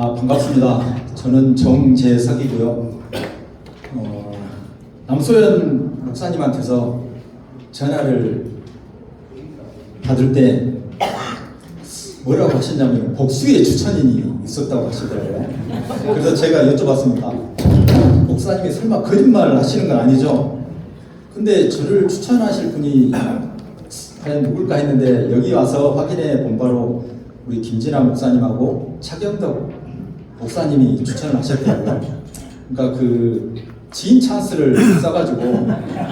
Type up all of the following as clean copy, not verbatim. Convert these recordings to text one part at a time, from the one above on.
반갑습니다. 저는 정재석이고요. 남소연 목사님한테서 전화를 받을 때 뭐라고 하셨냐면 복수의 추천인이 있었다고 하시더라고요. 그래서 제가 여쭤봤습니다. 목사님이 설마 거짓말 하시는 건 아니죠? 근데 저를 추천하실 분이 과연 누굴까 했는데 여기 와서 확인해 본 바로 우리 김진아 목사님하고 차경덕 목사님이 추천을 하셨더라고요. 그러니까 그 지인 찬스를 써가지고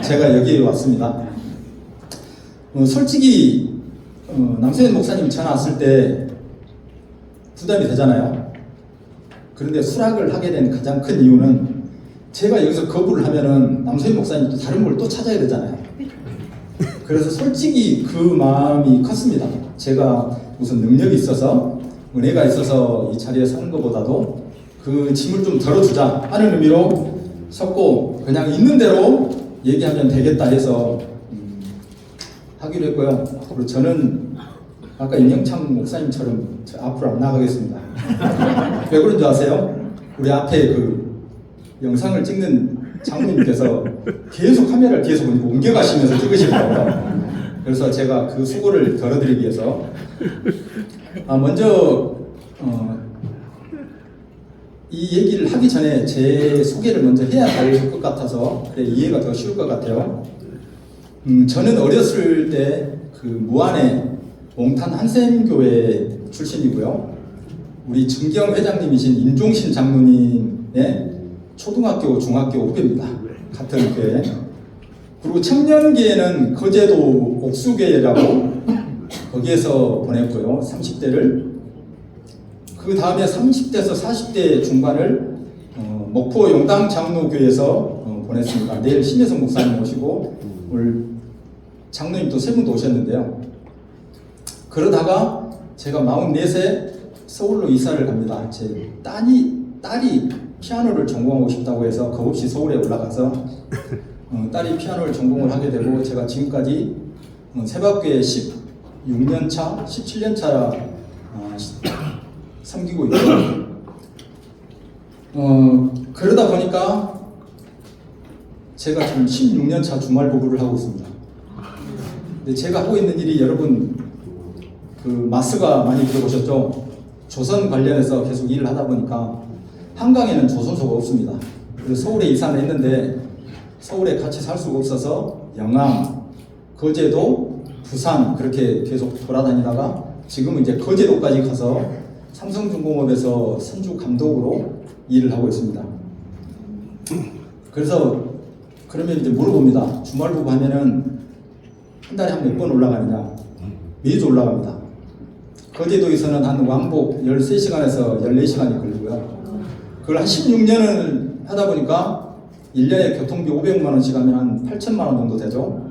제가 여기에 왔습니다. 솔직히 남소연 목사님이 전화 왔을 때 부담이 되잖아요. 그런데 수락을 하게 된 가장 큰 이유는 제가 여기서 거부를 하면은 남소연 목사님도 다른 걸 또 찾아야 되잖아요. 그래서 솔직히 그 마음이 컸습니다. 제가 무슨 능력이 있어서 은혜가 있어서 이 자리에 서는 것보다도 그 짐을 좀 덜어주자 하는 의미로 섰고, 그냥 있는 대로 얘기하면 되겠다 해서 하기로 했고요. 그리고 저는 아까 임영창 목사님처럼 앞으로 안 나가겠습니다. 왜 그런 줄 아세요? 우리 앞에 그 영상을 찍는 장로님께서 계속 카메라를 뒤에서 보니까 옮겨가시면서 찍으시더라고요. 그래서 제가 그 수고를 덜어드리기 위해서 먼저 이 얘기를 하기 전에 제 소개를 먼저 해야 할 것 같아서 그래 이해가 더 쉬울 것 같아요. 저는 어렸을 때 그 무안의 몽탄 한샘교회 출신이고요. 우리 증경 회장님이신 임종신 장로님의 초등학교, 중학교 후배입니다. 같은 교회. 그리고 청년기에는 거제도 옥수교회라고 거기에서 보냈고요. 30대를. 그 다음에 30대에서 40대 중반을 목포 용당 장로교회에서 보냈습니다. 내일 신혜성 목사님 모시고 오늘 장로님도 세 분도 오셨는데요. 그러다가 제가 44세 서울로 이사를 갑니다. 제 딸이 피아노를 전공하고 싶다고 해서 겁없이 서울에 올라가서 딸이 피아노를 전공을 하게 되고 제가 지금까지 새벽교회 16년차, 17년차 섬기고 있고요. 그러다 보니까 제가 지금 16년차 주말 부부를 하고 있습니다. 근데 제가 하고 있는 일이 여러분 그 마스가 많이 들어보셨죠? 조선 관련해서 계속 일을 하다 보니까 한강에는 조선소가 없습니다. 그래서 서울에 이사를 했는데 서울에 같이 살 수가 없어서 영암, 거제도, 부산 그렇게 계속 돌아다니다가 지금은 이제 거제도까지 가서 삼성중공업에서 선주 감독으로 일을 하고 있습니다. 그래서 그러면 이제 물어봅니다. 주말 부부 하면은 한 달에 한 몇 번 올라가느냐? 매주 올라갑니다. 거제도에서는 한 왕복 13시간에서 14시간이 걸리고요. 그걸 한 16년을 하다 보니까 1년에 교통비 500만 원씩 하면 한 8천만 원 정도 되죠.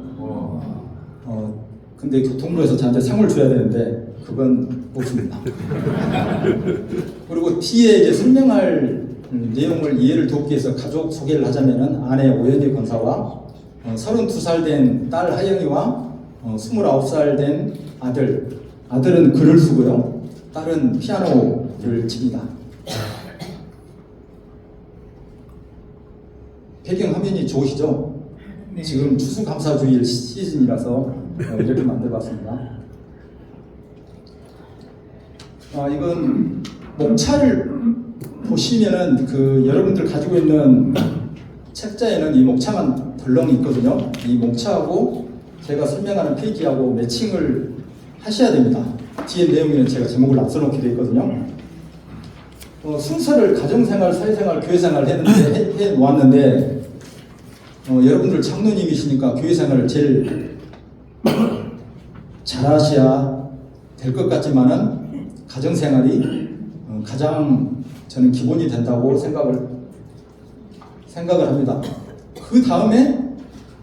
근데 교통부에서 저한테 상을 줘야 되는데 그건 없습니다. 그리고 뒤에 이제 설명할 내용을 이해를 돕기 위해서 가족 소개를 하자면은 아내 오연희 권사와 32살 된 딸 하영이와 29살 된 아들은 글을 쓰고요. 딸은 피아노를 칩니다. 배경 화면이 좋으시죠? 네. 지금 추수감사주일 시즌이라서 이렇게 만들어봤습니다. 이건 목차를 보시면은 그 여러분들 가지고 있는 책자에는 이 목차만 덜렁 있거든요. 이 목차하고 제가 설명하는 페이지하고 매칭을 하셔야 됩니다. 뒤에 내용에는 제가 제목을 안 써놓게 되어 있거든요. 순서를 가정생활, 사회생활, 교회생활 해 놓았는데 여러분들 장로님이시니까 교회생활을 제일 잘하셔야 될 것 같지만은 가정생활이 가장 저는 기본이 된다고 생각을 합니다. 그 다음에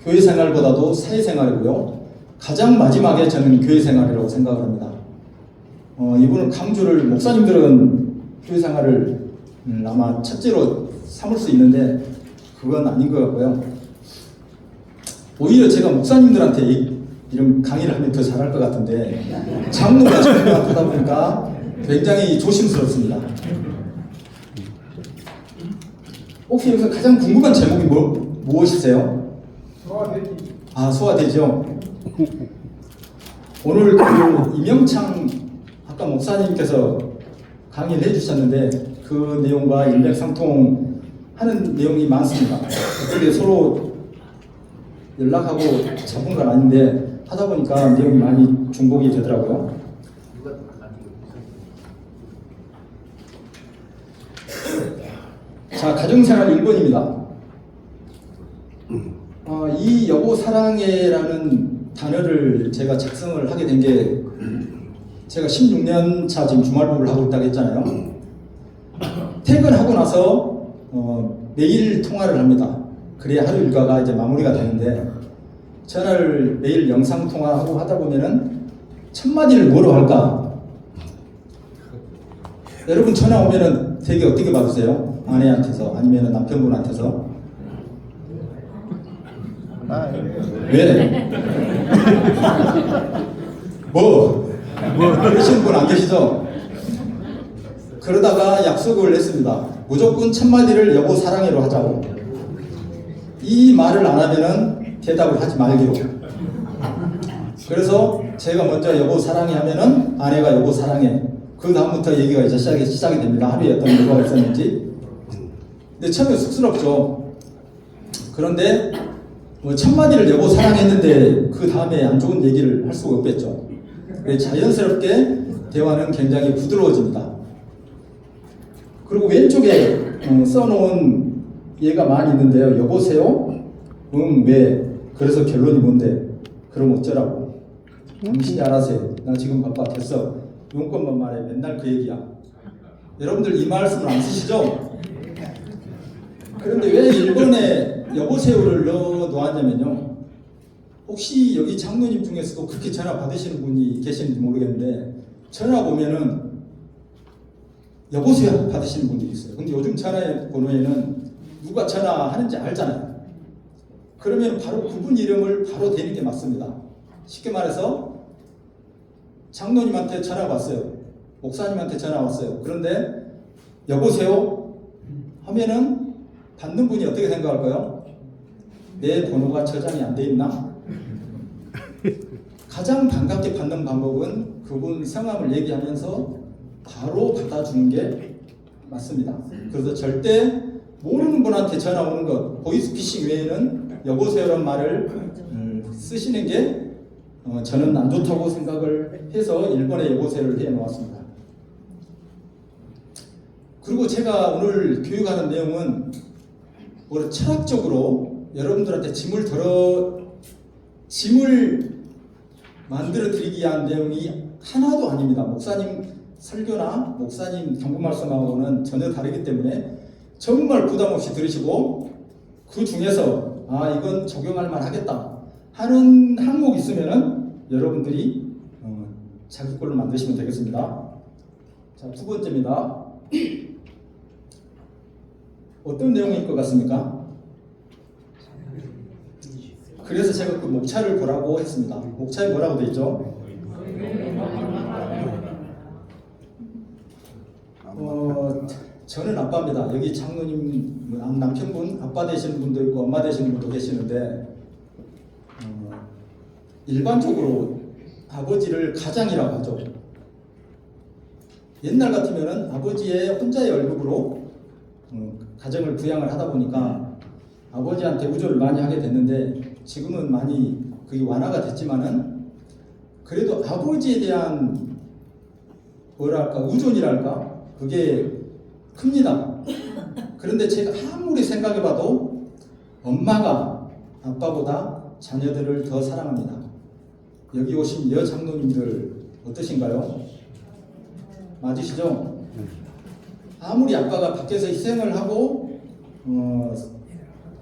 교회생활보다도 사회생활이고요. 가장 마지막에 저는 교회생활이라고 생각을 합니다. 이분은 강조를 목사님들은 교회생활을 아마 첫째로 삼을 수 있는데 그건 아닌 것 같고요. 오히려 제가 목사님들한테 이런 강의를 하면 더 잘할 것 같은데 장로가 전문가가 하다 보니까 굉장히 조심스럽습니다. 혹시 여기서 가장 궁금한 제목이 무엇이세요? 소화되지. 아, 소화되죠. 오늘 그 이명창 아까 목사님께서 강의를 해주셨는데 그 내용과 일맥상통하는 내용이 많습니다. 어떻게 서로 연락하고 잡은 건 아닌데 하다 보니까 내용이 많이 중복이 되더라고요. 자, 가정생활 1번입니다. 이 여보 사랑해라는 단어를 제가 작성을 하게 된 게 제가 16년 차 지금 주말부를 하고 있다고 했잖아요. 퇴근하고 나서 매일 통화를 합니다. 그래야 하루 일과가 이제 마무리가 되는데 전화를 매일 영상 통화하고 하다 보면은 첫 마디를 뭐로 할까? 여러분 전화 오면은 되게 어떻게 받으세요? 아내한테서 아니면 남편분한테서? 왜? 그러시는 분 안 계시죠? 그러다가 약속을 했습니다. 무조건 첫 마디를 여보 사랑해로 하자고. 이 말을 안 하면은 대답을 하지 말기로. 그래서 제가 먼저 여보 사랑해 하면은 아내가 여보 사랑해. 그 다음부터 얘기가 이제 시작이 됩니다. 하루에 어떤 일과가 있었는지. 근데 처음에 쑥스럽죠. 그런데 첫 마디를 여보 사랑했는데 그 다음에 안 좋은 얘기를 할 수가 없겠죠. 자연스럽게 대화는 굉장히 부드러워집니다. 그리고 왼쪽에 써놓은 얘가 많이 있는데요. 여보세요? 왜? 그래서 결론이 뭔데? 그럼 어쩌라고? 당신이 알아세요. 나 지금 바빠. 됐어. 용건만 말해. 맨날 그 얘기야. 여러분들 이 말씀을 안 쓰시죠? 그런데 왜 1번에 여보세요를 넣어놓았냐면요. 혹시 여기 장로님 중에서도 그렇게 전화 받으시는 분이 계시는지 모르겠는데 전화 오면은 여보세요 받으시는 분들이 있어요. 근데 요즘 전화 번호에는 누가 전화하는지 알잖아요. 그러면 바로 그분 이름을 바로 대는 게 맞습니다. 쉽게 말해서 장로님한테 전화 왔어요. 목사님한테 전화 왔어요. 그런데 여보세요 하면은 받는 분이 어떻게 생각할까요? 내 번호가 저장이 안 돼 있나? 가장 반갑게 받는 방법은 그분 성함을 얘기하면서 바로 받아주는 게 맞습니다. 그래서 절대 모르는 분한테 전화 오는 것, 보이스피싱 외에는 여보세요라는 말을 쓰시는 게 저는 안 좋다고 생각을 해서 1번에 여보세요를 해 놓았습니다. 그리고 제가 오늘 교육하는 내용은 철학적으로 여러분들한테 짐을 만들어 드리기 위한 내용이 하나도 아닙니다. 목사님 설교나 목사님 경고 말씀하고는 전혀 다르기 때문에 정말 부담 없이 들으시고 그 중에서 이건 적용할 만하겠다 하는 항목이 있으면은 여러분들이 자기 걸로 만드시면 되겠습니다. 자, 두 번째입니다. 어떤 내용일 것 같습니까? 그래서 제가 그 목차를 보라고 했습니다. 목차에 뭐라고 되어 있죠? 저는 아빠입니다. 여기 장로님, 남편분, 아빠 되시는 분도 있고 엄마 되시는 분도 계시는데 일반적으로 아버지를 가장이라고 하죠. 옛날 같으면은 아버지의 혼자의 월급으로 가정을 부양을 하다 보니까 아버지한테 우조를 많이 하게 됐는데 지금은 많이 그게 완화가 됐지만은 그래도 아버지에 대한 우존이랄까 그게 큽니다. 그런데 제가 아무리 생각해봐도 엄마가 아빠보다 자녀들을 더 사랑합니다. 여기 오신 여장로님들 어떠신가요? 맞으시죠? 아무리 아빠가 밖에서 희생을 하고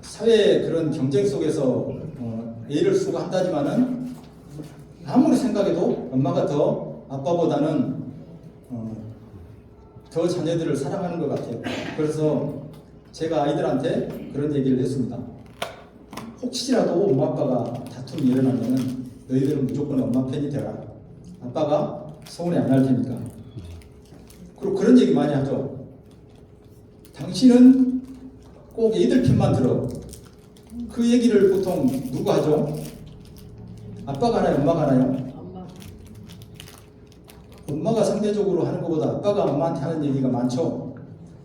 사회 그런 경쟁 속에서 애를 쓰고 한다지만은 아무리 생각해도 엄마가 더 아빠보다는 더 자녀들을 사랑하는 것 같아요. 그래서 제가 아이들한테 그런 얘기를 했습니다. 혹시라도 엄마 아빠가 다툼이 일어나면 너희들은 무조건 엄마 편이 되라. 아빠가 서운해 안 할 테니까. 그리고 그런 얘기 많이 하죠. 당신은 꼭 애들 편만 들어. 그 얘기를 보통 누가 하죠? 아빠가 하나요? 엄마가 하나요? 엄마가 상대적으로 하는 것보다 아빠가 엄마한테 하는 얘기가 많죠.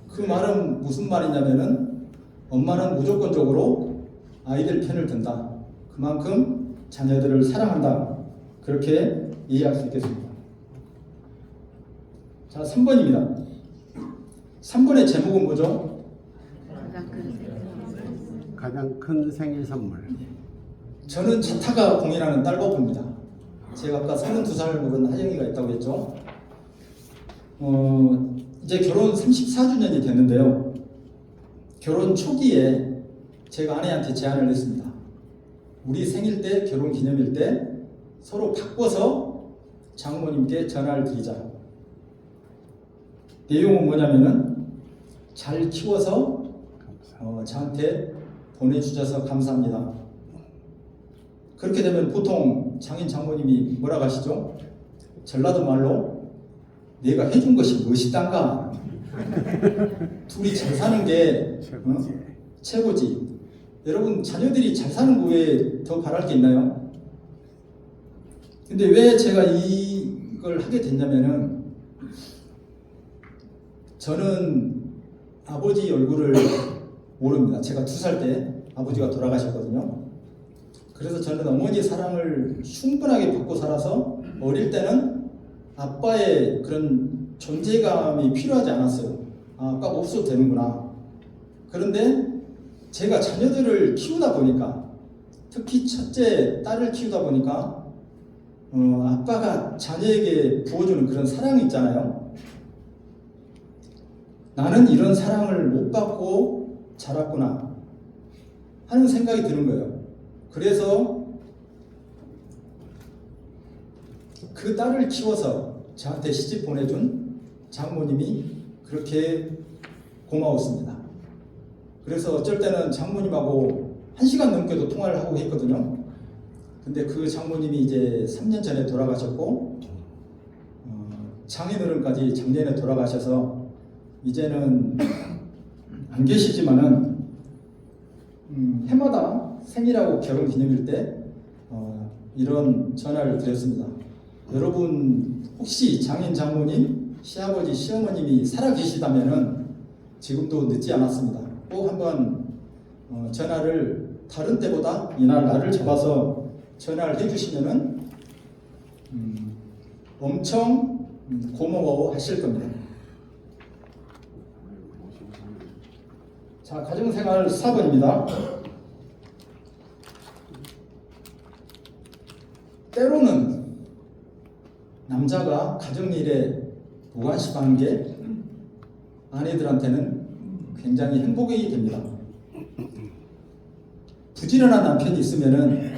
그 말은 무슨 말이냐면은 엄마는 무조건적으로 아이들 편을 든다. 그만큼 자녀들을 사랑한다. 그렇게 이해할 수 있겠습니다. 자, 3번입니다. 3번의 제목은 뭐죠? 가장 큰 생일 선물. 저는 차타가 공이라는 딸바보입니다. 제가 아까 32살 먹은 하영이가 있다고 했죠. 이제 결혼 34주년이 됐는데요. 결혼 초기에 제가 아내한테 제안을 했습니다. 우리 생일 때, 결혼 기념일 때 서로 바꿔서 장모님께 전화를 드리자. 내용은 뭐냐면은 잘 키워서 저한테 보내주셔서 감사합니다. 그렇게 되면 보통 장인 장모님이 뭐라고 하시죠? 전라도 말로 내가 해준 것이 무엇이단가. 둘이 잘 사는 게 최고지. 여러분 자녀들이 잘 사는 거 외에 더 바랄 게 있나요? 근데 왜 제가 이걸 하게 됐냐면은 저는 아버지 얼굴을 모릅니다. 제가 2살 때 아버지가 돌아가셨거든요. 그래서 저는 어머니의 사랑을 충분하게 받고 살아서 어릴 때는 아빠의 그런 존재감이 필요하지 않았어요. 아, 아빠가 없어도 되는구나. 그런데 제가 자녀들을 키우다 보니까 특히 첫째 딸을 키우다 보니까 아빠가 자녀에게 부어주는 그런 사랑이 있잖아요. 나는 이런 사랑을 못 받고 자랐구나 하는 생각이 드는 거예요. 그래서 그 딸을 키워서 저한테 시집 보내준 장모님이 그렇게 고마웠습니다. 그래서 어쩔 때는 장모님하고 1시간 넘게도 통화를 하고 했거든요. 근데 그 장모님이 이제 3년 전에 돌아가셨고 장인어른까지 작년에 돌아가셔서 이제는 안 계시지만은 해마다 생일하고 결혼 기념일 때 이런 전화를 드렸습니다. 여러분 혹시 장인 장모님, 시아버지, 시어머님이 살아 계시다면은 지금도 늦지 않았습니다. 꼭 한번 전화를 다른 때보다 이날 날을 잡아서 전화를 해주시면은 엄청 고마워 하실 겁니다. 자, 가정생활 4번입니다. 때로는 남자가 가정일에 무관심하는 게 아내들한테는 굉장히 행복이 됩니다. 부지런한 남편이 있으면은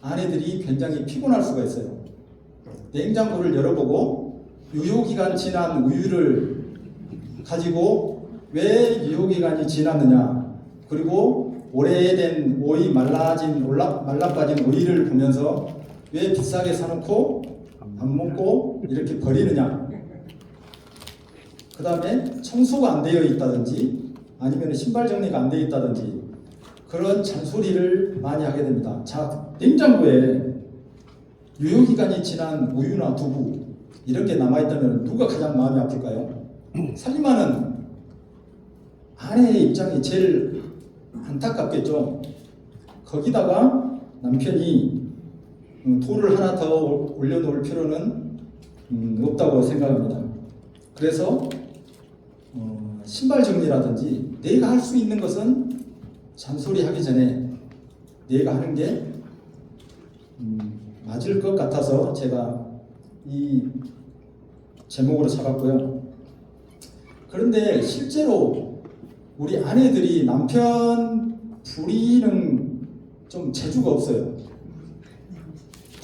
아내들이 굉장히 피곤할 수가 있어요. 냉장고를 열어보고 유효기간 지난 우유를 가지고 왜 유효기간이 지났느냐, 그리고 오래된 오이 말라빠진 오이를 보면서 왜 비싸게 사놓고 안 먹고 이렇게 버리느냐, 그 다음에 청소가 안 되어 있다든지 아니면 신발 정리가 안 되어 있다든지 그런 잔소리를 많이 하게 됩니다. 자, 냉장고에 유효기간이 지난 우유나 두부 이런 게 남아있다면 누가 가장 마음이 아플까요? 살림하는 아내의 입장이 제일 안타깝겠죠. 거기다가 남편이 돌을 하나 더 올려놓을 필요는 없다고 생각합니다. 그래서 신발 정리라든지 내가 할 수 있는 것은 잔소리 하기 전에 내가 하는 게 맞을 것 같아서 제가 이 제목으로 잡았고요. 그런데 실제로 우리 아내들이 남편 부리는 좀 재주가 없어요.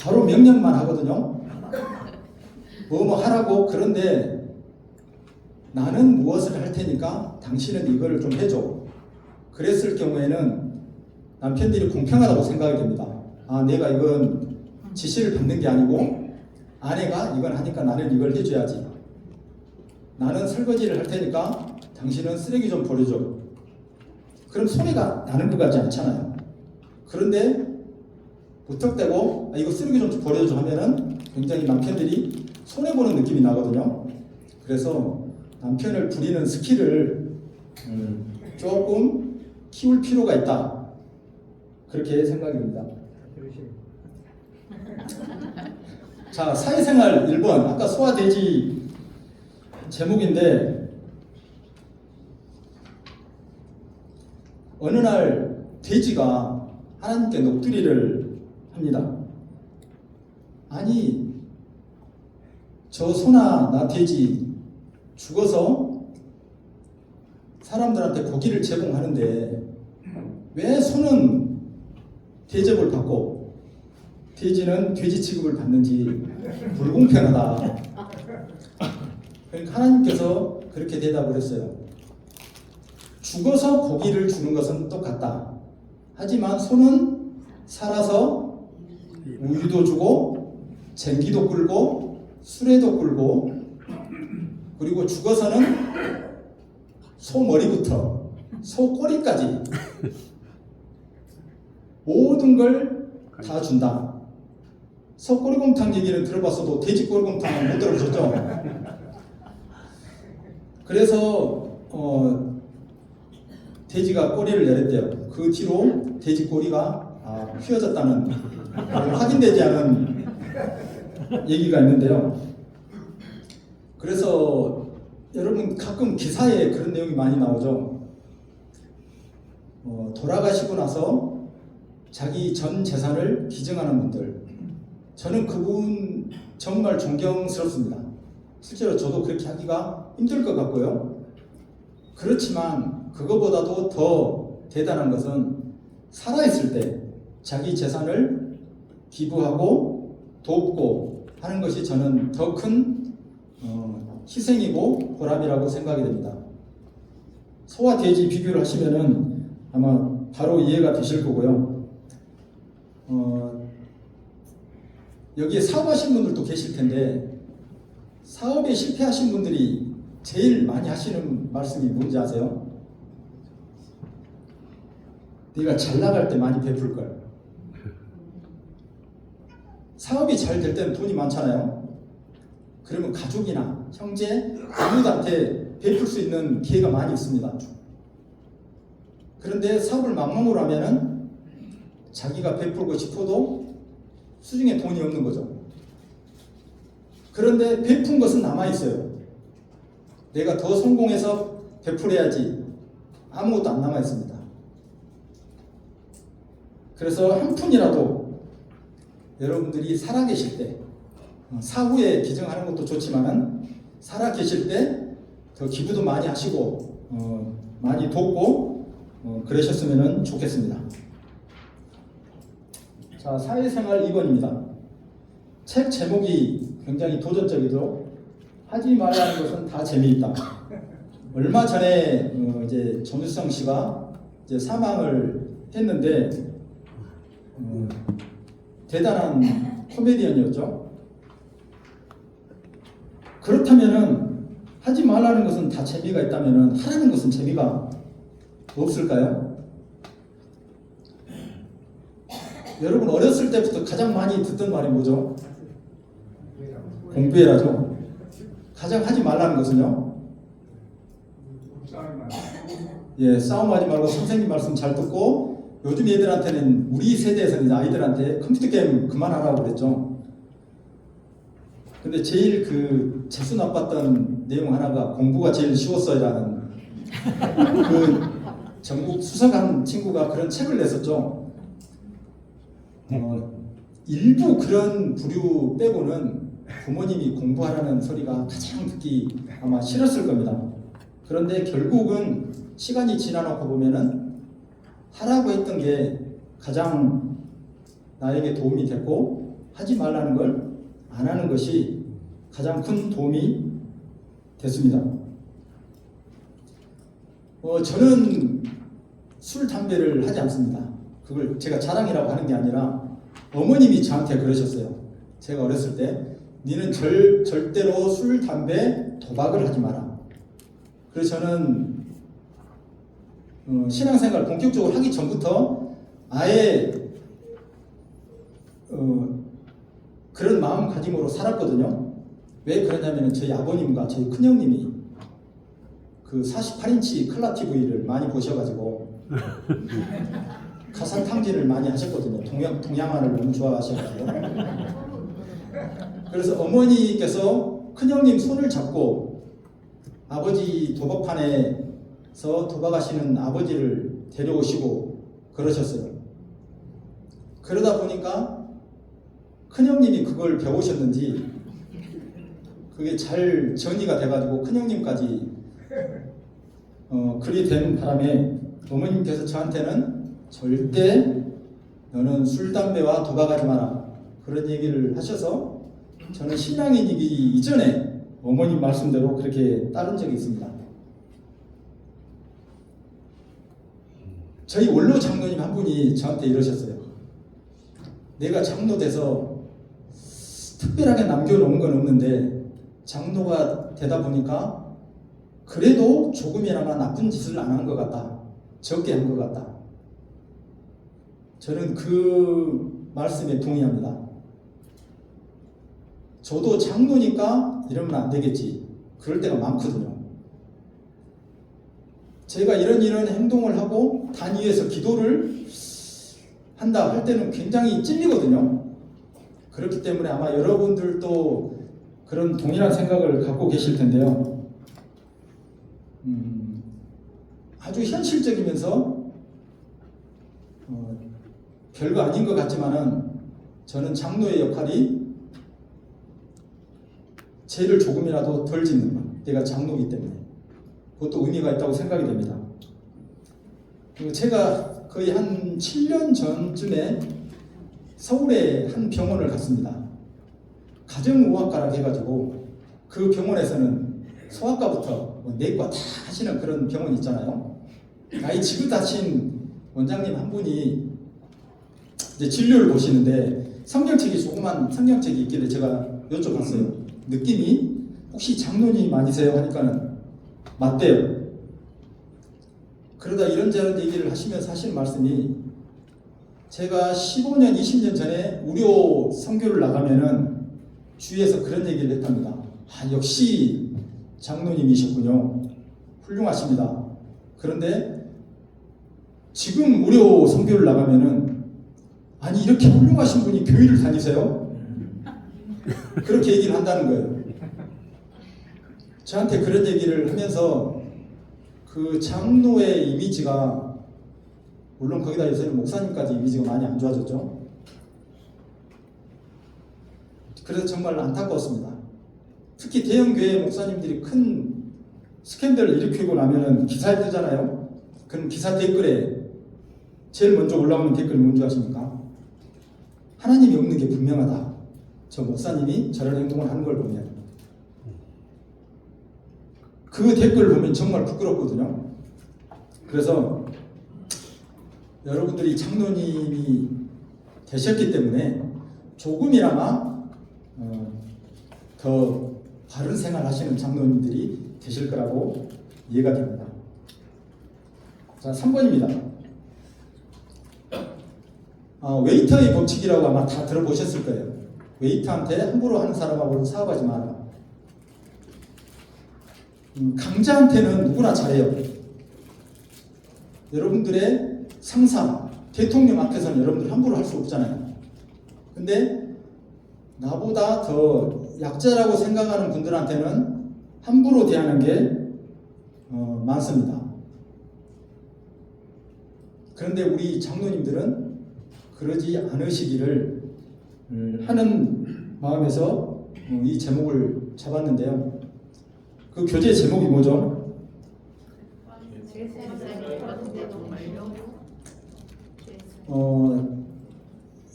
바로 명령만 하거든요. 뭐 하라고. 그런데 나는 무엇을 할 테니까 당신은 이걸 좀 해줘. 그랬을 경우에는 남편들이 공평하다고 생각이 됩니다. 아, 내가 이건 지시를 받는 게 아니고 아내가 이걸 하니까 나는 이걸 해줘야지. 나는 설거지를 할 테니까 당신은 쓰레기 좀 버려줘. 그럼 손해가 나는 것 같지 않잖아요. 그런데 무턱대고 이거 쓰레기 좀 버려줘 하면은 굉장히 남편들이 손해보는 느낌이 나거든요. 그래서 남편을 부리는 스킬을 조금 키울 필요가 있다. 그렇게 생각이 듭니다. 자, 사회생활 1번. 아까 소화돼지 제목인데, 어느 날 돼지가 하나님께 녹두리를 합니다. 아니, 저 소나 나 돼지 죽어서 사람들한테 고기를 제공하는데 왜 소는 대접을 받고 돼지는 돼지 취급을 받는지 불공평하다. 그러니까 하나님께서 그렇게 대답을 했어요. 죽어서 고기를 주는 것은 똑같다. 하지만 소는 살아서 우유도 주고 쟁기도 끌고 수레도 끌고 그리고 죽어서는 소 머리부터 소 꼬리까지 모든 걸 다 준다. 소 꼬리곰탕 얘기는 들어봤어도 돼지 꼬리곰탕은 못 들어보셨죠? 그래서 돼지가 꼬리를 내렸대요. 그 뒤로 돼지 꼬리가 휘어졌다는 확인되지 않은 얘기가 있는데요. 그래서 여러분 가끔 기사에 그런 내용이 많이 나오죠. 돌아가시고 나서 자기 전 재산을 기증하는 분들, 저는 그분 정말 존경스럽습니다. 실제로 저도 그렇게 하기가 힘들 것 같고요. 그렇지만 그거보다도 더 대단한 것은 살아있을 때 자기 재산을 기부하고 돕고 하는 것이 저는 더 큰 희생이고 보람이라고 생각이 됩니다. 소와 돼지 비교를 하시면은 아마 바로 이해가 되실 거고요. 여기에 사업하신 분들도 계실 텐데 사업에 실패하신 분들이 제일 많이 하시는 말씀이 뭔지 아세요? 네가 잘 나갈 때 많이 베풀 걸. 사업이 잘 될 때는 돈이 많잖아요. 그러면 가족이나 형제, 아무한테 베풀 수 있는 기회가 많이 있습니다. 그런데 사업을 막막으로 하면은 자기가 베풀고 싶어도 수중에 돈이 없는 거죠. 그런데 베푼 것은 남아있어요. 내가 더 성공해서 베풀어야지. 아무것도 안 남아있습니다. 그래서 한 푼이라도 여러분들이 살아계실 때 사후에 기증하는 것도 좋지만은 살아계실 때 더 기부도 많이 하시고 많이 돕고 그러셨으면 좋겠습니다. 자, 사회생활 2번입니다. 책 제목이 굉장히 도전적이죠. 하지 말라는 것은 다 재미있다. 얼마 전에 이제 정유성 씨가 이제 사망을 했는데 대단한 코미디언이었죠. 그렇다면은 하지 말라는 것은 다 재미가 있다면은 하라는 것은 재미가 없을까요? 여러분 어렸을 때부터 가장 많이 듣던 말이 뭐죠? 공부해라죠. 가장 하지 말라는 것은요? 예, 싸움하지 말고 선생님 말씀 잘 듣고 요즘 애들한테는 우리 세대에서는 아이들한테 컴퓨터 게임 그만하라고 그랬죠. 근데 제일 그 재수 나빴던 내용 하나가 공부가 제일 쉬웠어요라는 그 전국 수석한 친구가 그런 책을 냈었죠. 일부 그런 부류 빼고는 부모님이 공부하라는 소리가 가장 듣기 아마 싫었을 겁니다. 그런데 결국은 시간이 지나놓고 보면은 하라고 했던 게 가장 나에게 도움이 됐고 하지 말라는 걸 안 하는 것이 가장 큰 도움이 됐습니다. 저는 술, 담배를 하지 않습니다. 그걸 제가 자랑이라고 하는 게 아니라 어머님이 저한테 그러셨어요. 제가 어렸을 때 니는 절대로 술, 담배, 도박을 하지 마라. 그래서 저는 신앙생활 본격적으로 하기 전부터 아예 그런 마음가짐으로 살았거든요. 왜 그러냐면 저희 아버님과 저희 큰형님이 그 48인치 컬러 TV를 많이 보셔가지고 가상 탕진을 많이 하셨거든요. 동양화를 너무 좋아하셔가지고. 그래서 어머니께서 큰형님 손을 잡고 아버지 도박판에서 도박하시는 아버지를 데려오시고 그러셨어요. 그러다 보니까 큰형님이 그걸 배우셨는지 그게 잘 정리가 돼가지고 큰형님까지 그리 된 바람에 어머님께서 저한테는 절대 너는 술, 담배와 도박하지 마라 그런 얘기를 하셔서 저는 신앙인이기 이전에 어머님 말씀대로 그렇게 따른 적이 있습니다. 저희 원로 장로님 한 분이 저한테 이러셨어요. 내가 장로 돼서 특별하게 남겨놓은 건 없는데 장로가 되다 보니까 그래도 조금이나마 나쁜 짓을 안 한 것 같다. 적게 한 것 같다. 저는 그 말씀에 동의합니다. 저도 장로니까 이러면 안 되겠지. 그럴 때가 많거든요. 제가 이런 행동을 하고 단위에서 기도를 한다 할 때는 굉장히 찔리거든요. 그렇기 때문에 아마 여러분들도 그런 동일한 생각을 갖고 계실 텐데요. 아주 현실적이면서 별거 아닌 것 같지만은 저는 장로의 역할이 죄를 조금이라도 덜 짓는 것. 내가 장로이기 때문에 그것도 의미가 있다고 생각이 됩니다. 그리고 제가 거의 한 7년 전쯤에 서울의 한 병원을 갔습니다. 가정의학과라고 해가지고 그 병원에서는 소아과부터 내과 다 하시는 그런 병원 있잖아요. 나이 지긋하신 원장님 한 분이 이제 진료를 보시는데 성경책이 조그만 성경책이 있길래 제가 여쭤봤어요. 느낌이 혹시 장로님 아니세요? 하니까는 맞대요. 그러다 이런저런 얘기를 하시면서 하시는 말씀이 제가 15년, 20년 전에 우료 선교를 나가면은 주위에서 그런 얘기를 했답니다. 아, 역시 장로님이셨군요. 훌륭하십니다. 그런데 지금 무료 선교를 나가면은 아니 이렇게 훌륭하신 분이 교회를 다니세요? 그렇게 얘기를 한다는 거예요. 저한테 그런 얘기를 하면서 그 장로의 이미지가 물론 거기다 요새는 목사님까지 이미지가 많이 안 좋아졌죠. 그래서 정말 안타까웠습니다. 특히 대형교회 목사님들이 큰 스캔들을 일으키고 나면은 기사에 뜨잖아요. 그럼 기사 댓글에 제일 먼저 올라오는 댓글이 뭔지 아십니까? 하나님이 없는 게 분명하다. 저 목사님이 저런 행동을 하는 걸 보면 그 댓글을 보면 정말 부끄럽거든요. 그래서 여러분들이 장로님이 되셨기 때문에 조금이나마 더 바른 생활 하시는 장로님들이 되실 거라고 이해가 됩니다. 자, 3번입니다. 웨이터의 법칙이라고 아마 다 들어보셨을 거예요. 웨이터한테 함부로 하는 사람하고는 사업하지 마라. 강자한테는 누구나 잘해요. 여러분들의 상사, 대통령 앞에서는 여러분들 함부로 할 수 없잖아요. 근데 나보다 더 약자라고 생각하는 분들한테는 함부로 대하는 게 많습니다. 그런데 우리 장로님들은 그러지 않으시기를 하는 마음에서 이 제목을 잡았는데요. 그 교재 제목이 뭐죠?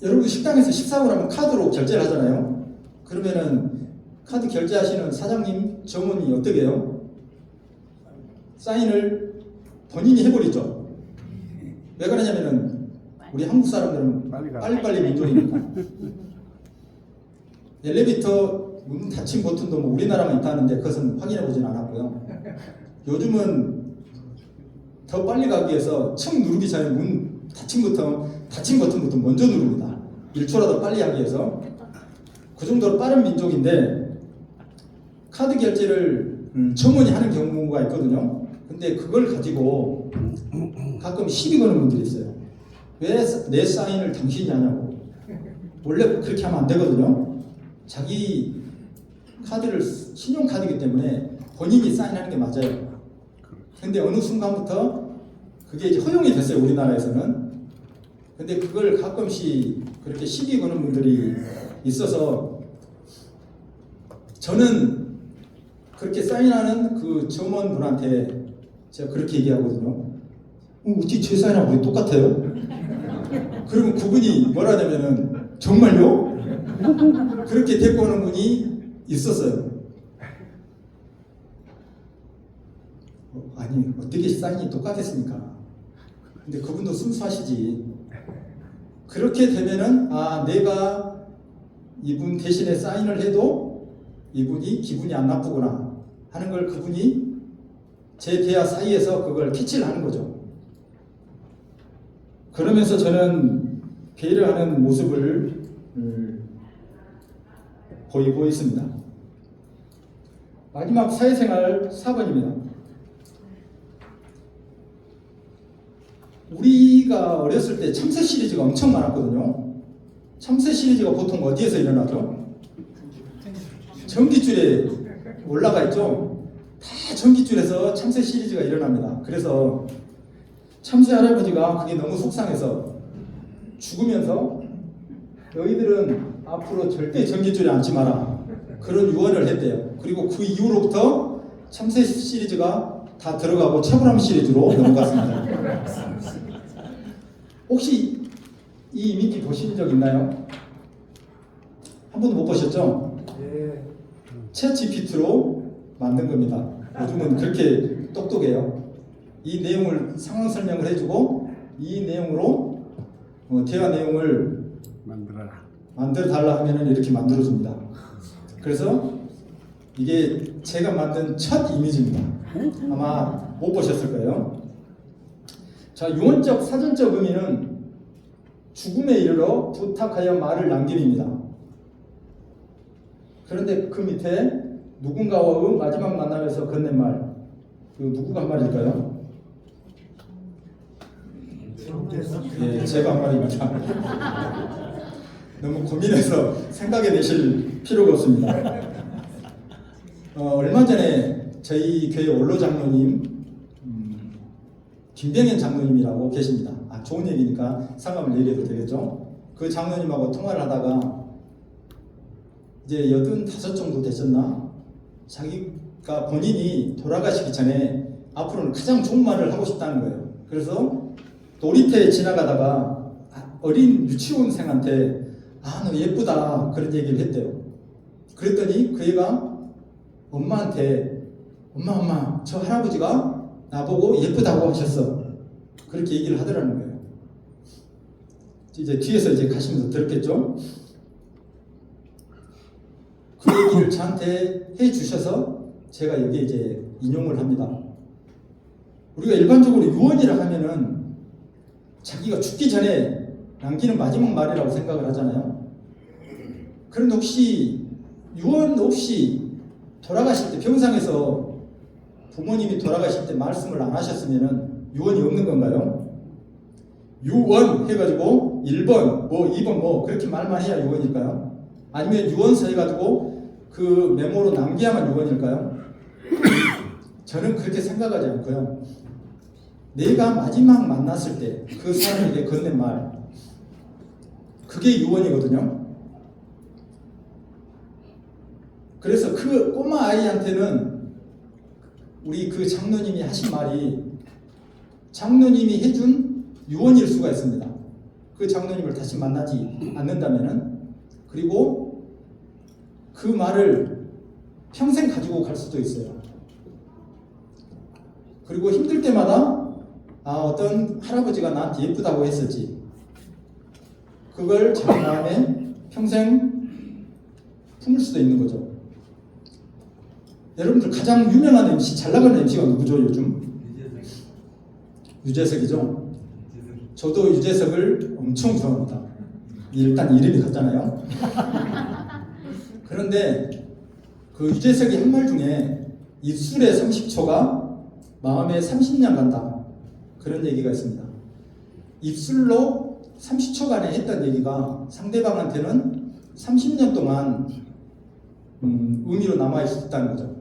여러분 식당에서 식사하고 나면 카드로 결제를 하잖아요. 그러면은 카드 결제하시는 사장님, 점원이 어떻게 해요? 사인을 본인이 해버리죠. 왜 그러냐면은 우리 한국 사람들은 빨리빨리 민족이니까. 엘리베이터 문 닫힌 버튼도 뭐 우리나라만 있다는데 그것은 확인해 보진 않았고요. 요즘은 더 빨리 가기 위해서 층 누르기 전에 문 닫힌 버튼부터 먼저 누릅니다. 1초라도 빨리 하기 위해서. 그 정도로 빠른 민족인데 카드 결제를 점원이 하는 경우가 있거든요. 근데 그걸 가지고 가끔 시비 거는 분들이 있어요. 왜 내 사인을 당신이 하냐고. 원래 그렇게 하면 안 되거든요. 자기 카드를 신용카드이기 때문에 본인이 사인하는 게 맞아요. 근데 어느 순간부터 그게 이제 허용이 됐어요, 우리나라에서는. 근데 그걸 가끔씩 그렇게 시비 거는 분들이 있어서 저는 그렇게 사인하는 그 점원분한테 제가 그렇게 얘기하거든요. 어떻게 제 사인하고 똑같아요? 그러면 그분이 뭐라 하냐면은 정말요? 그렇게 데리고 오는 분이 있었어요. 아니 어떻게 사인이 똑같았습니까? 근데 그분도 순수하시지. 그렇게 되면은 아 내가 이분 대신에 사인을 해도 이분이 기분이 안 나쁘구나 하는 걸 그분이 제 대화 사이에서 그걸 캐치를 하는 거죠. 그러면서 저는 배려하는 모습을 보이고 있습니다. 마지막 사회생활 4번입니다. 우리가 어렸을 때 참새 시리즈가 엄청 많았거든요. 참새 시리즈가 보통 어디에서 일어나죠? 전깃줄에 올라가 있죠. 다 전깃줄에서 참새 시리즈가 일어납니다. 그래서 참새 할아버지가 그게 너무 속상해서 죽으면서 너희들은 앞으로 절대 전깃줄에 앉지 마라 그런 유언을 했대요. 그리고 그 이후로부터 참새 시리즈가 다 들어가고 차분함 시리즈로 넘어갔습니다. 혹시 이 이미지 보신 적 있나요? 한 번도 못 보셨죠? 예. 챗 GPT로 만든 겁니다. 요즘은 그렇게 똑똑해요. 이 내용을 상황 설명을 해주고 이 내용으로 대화 내용을 만들어 달라 하면은 이렇게 만들어줍니다. 그래서 이게 제가 만든 첫 이미지입니다. 아마 못 보셨을 거예요. 자, 유언적 사전적 의미는 죽음에 이르러 부탁하여 말을 남김입니다. 그런데 그 밑에 누군가와의 마지막 만남에서 건넨 말, 그 누구가 한 말일까요? 예, 제가 한 말입니다. 너무 고민해서 생각해내실 필요가 없습니다. 얼마 전에 저희 교회 원로 장로님 김병현 장로님이라고 계십니다. 좋은 얘기니까 상담을 얘기해도 되겠죠? 그 장로님하고 통화를 하다가 이제 85 정도 되셨나? 자기가 본인이 돌아가시기 전에 앞으로는 가장 좋은 말을 하고 싶다는 거예요. 그래서 놀이터에 지나가다가 어린 유치원생한테 너 예쁘다 그런 얘기를 했대요. 그랬더니 그 애가 엄마한테 엄마 저 할아버지가 나보고 예쁘다고 하셨어. 그렇게 얘기를 하더라는 거예요. 이제 뒤에서 이제 가시면서 들었겠죠? 그 얘기를 저한테 해 주셔서 제가 여기에 이제 인용을 합니다. 우리가 일반적으로 유언이라 하면은 자기가 죽기 전에 남기는 마지막 말이라고 생각을 하잖아요. 그런데 혹시 유언 없이 돌아가실 때 병상에서 부모님이 돌아가실 때 말씀을 안 하셨으면은 유언이 없는 건가요? 유언 해가지고 1번 뭐 2번 뭐 그렇게 말만 해야 유언일까요? 아니면 유언서 해가지고 그 메모로 남겨야만 유언일까요? 저는 그렇게 생각하지 않고요. 내가 마지막 만났을 때 그 사람에게 건넨 말, 그게 유언이거든요. 그래서 그 꼬마 아이한테는 우리 그 장로님이 하신 말이 장로님이 해준 유언일 수가 있습니다. 그 장로님을 다시 만나지 않는다면은, 그리고 그 말을 평생 가지고 갈 수도 있어요. 그리고 힘들 때마다 어떤 할아버지가 나한테 예쁘다고 했었지. 그걸 자기 마음에 평생 품을 수도 있는 거죠. 여러분들 가장 유명한 MC, 잘 나가는 MC가 누구죠 요즘? 유재석이죠. 저도 유재석을 엄청 좋아합니다. 일단 이름이 같잖아요. 그런데 그 유재석이 한 말 중에 입술에 30초가 마음에 30년 간다. 그런 얘기가 있습니다. 입술로 30초간에 했던 얘기가 상대방한테는 30년 동안 의미로 남아있다는 거죠.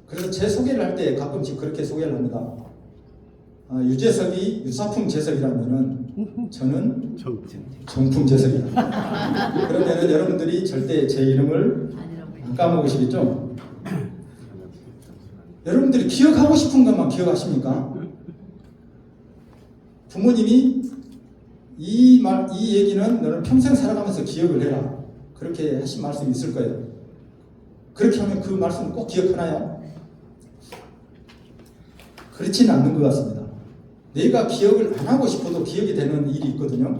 그래서 제 소개를 할 때 가끔씩 그렇게 소개를 합니다. 유재석이 유사품 재석이라면은 저는 정품 재석이다. 그러면은 여러분들이 절대 제 이름을 안 까먹으시겠죠? 여러분들이 기억하고 싶은 것만 기억하십니까? 부모님이 이 얘기는 너는 평생 살아가면서 기억을 해라. 그렇게 하신 말씀이 있을 거예요. 그렇게 하면 그 말씀 꼭 기억하나요? 그렇지는 않는 것 같습니다. 내가 기억을 안 하고 싶어도 기억이 되는 일이 있거든요.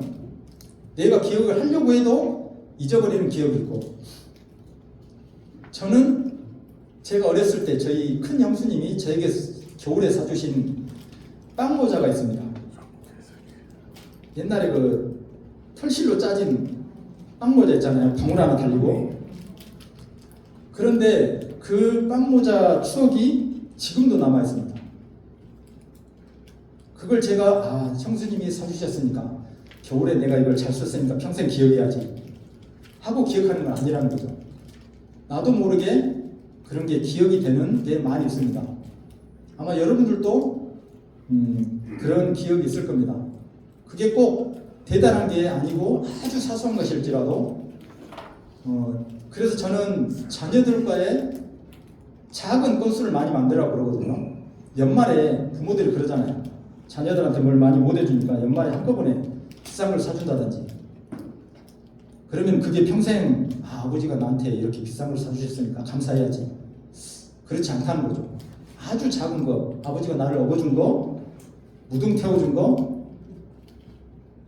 내가 기억을 하려고 해도 잊어버리는 기억이 있고, 저는 제가 어렸을 때 저희 큰 형수님이 저에게 겨울에 사주신 빵모자가 있습니다. 옛날에 그 털실로 짜진 빵모자 있잖아요. 방울 하나 달리고. 그런데 그 빵모자 추억이 지금도 남아 있습니다. 그걸 제가 형수님이 사주셨으니까 겨울에 내가 이걸 잘 썼으니까 평생 기억해야지 하고 기억하는 건 아니라는 거죠. 나도 모르게 그런 게 기억이 되는 게 많이 있습니다. 아마 여러분들도 그런 기억이 있을 겁니다. 그게 꼭 대단한 게 아니고 아주 사소한 것일지라도 그래서 저는 자녀들과의 작은 건수를 많이 만들라고 그러거든요. 연말에 부모들이 그러잖아요. 자녀들한테 뭘 많이 못 해주니까 연말에 한꺼번에 비싼 걸 사준다든지, 그러면 그게 평생 아버지가 나한테 이렇게 비싼 걸 사주셨으니까 감사해야지. 그렇지 않다는 거죠. 아주 작은 거, 아버지가 나를 업어준 거, 무등 태워준 거,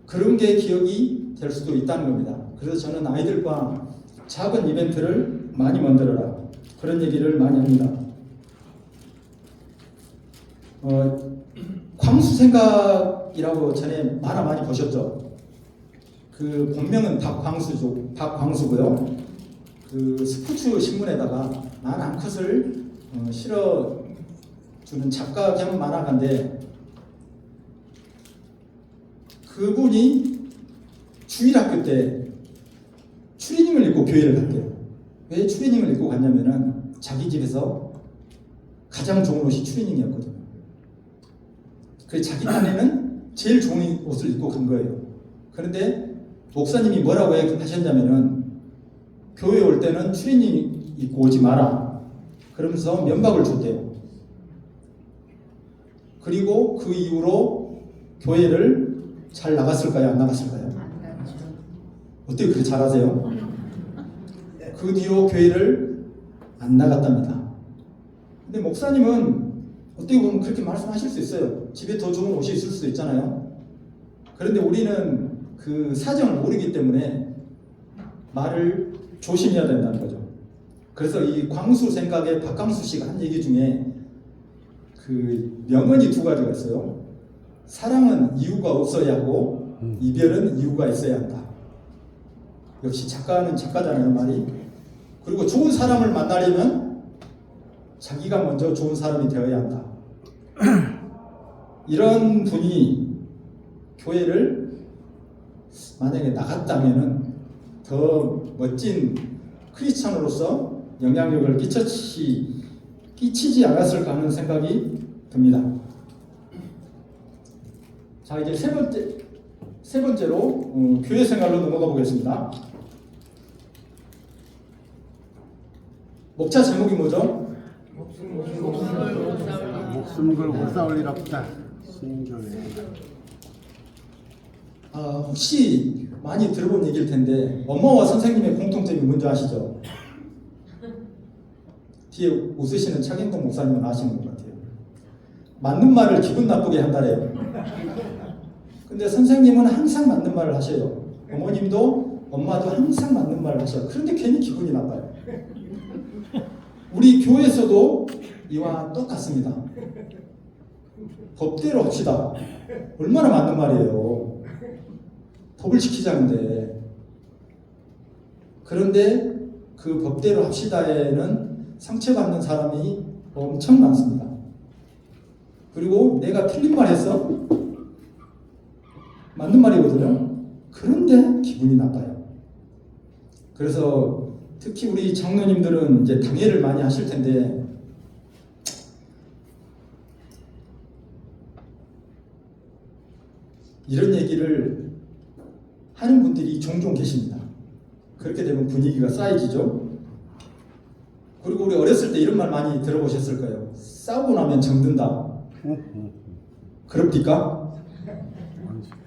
그런 게 기억이 될 수도 있다는 겁니다. 그래서 저는 아이들과 작은 이벤트를 많이 만들어라, 그런 얘기를 많이 합니다. 광수생각이라고 전에 만화 많이 보셨죠? 그 본명은 박광수고요. 그 스포츠 신문에다가 난 암컷을 실어주는 작가 겸 만화가인데, 그분이 주일학교 때 추리닝을 입고 교회를 갔대요. 왜 추리닝을 입고 갔냐면은 자기 집에서 가장 좋은 옷이 추리닝이었거든요. 그래서 자기 딴에는 제일 좋은 옷을 입고 간 거예요. 그런데 목사님이 뭐라고 하셨냐면은 교회 올 때는 추리닝 입고 오지 마라, 그러면서 면박을 줬대요. 그리고 그 이후로 교회를 잘 나갔을까요? 안 나갔을까요? 어떻게 그렇게 잘하세요? 그 뒤로 교회를 안 나갔답니다. 근데 목사님은 어떻게 보면 그렇게 말씀하실 수 있어요. 집에 더 좋은 옷이 있을 수도 있잖아요. 그런데 우리는 그 사정을 모르기 때문에 말을 조심해야 된다는 거죠. 그래서 이 광수 생각에 박광수 씨가 한 얘기 중에 그 명언이 두 가지가 있어요. 사랑은 이유가 없어야 하고 이별은 이유가 있어야 한다. 역시 작가는 작가잖아요, 말이. 그리고 좋은 사람을 만나려면 자기가 먼저 좋은 사람이 되어야 한다. 이런 분이 교회를 만약에 나갔다면은 더 멋진 크리스찬으로서 영향력을 끼치지 않았을까 하는 생각이 듭니다. 자, 이제 세 번째로 교회 생활로 넘어가 보겠습니다. 목차 제목이 뭐죠? 목숨 걸고 싸울 일 없다. 신교회. 혹시 많이 들어본 얘기일 텐데 엄마와 선생님의 공통점이 뭔지 아시죠? 뒤에 웃으시는 차경동 목사님은 아시는 것 같아요. 맞는 말을 기분 나쁘게 한다래요. 근데 선생님은 항상 맞는 말을 하셔요. 어머님도 엄마도 항상 맞는 말을 하셔요. 그런데 괜히 기분이 나빠요. 우리 교회에서도 이와 똑같습니다. 법대로 합시다. 얼마나 맞는 말이에요. 법을 지키자는데. 그런데 그 법대로 합시다에는 상처받는 사람이 엄청 많습니다. 그리고 내가 틀린 말 했어? 맞는 말이거든요. 그런데 기분이 나빠요. 그래서 특히 우리 장로님들은 이제 당회를 많이 하실 텐데 이런 얘기를 하는 분들이 종종 계십니다. 그렇게 되면 분위기가 쌓여지죠. 그리고 우리 어렸을 때 이런 말 많이 들어보셨을 거예요. 싸우고 나면 정든다. 그럽니까?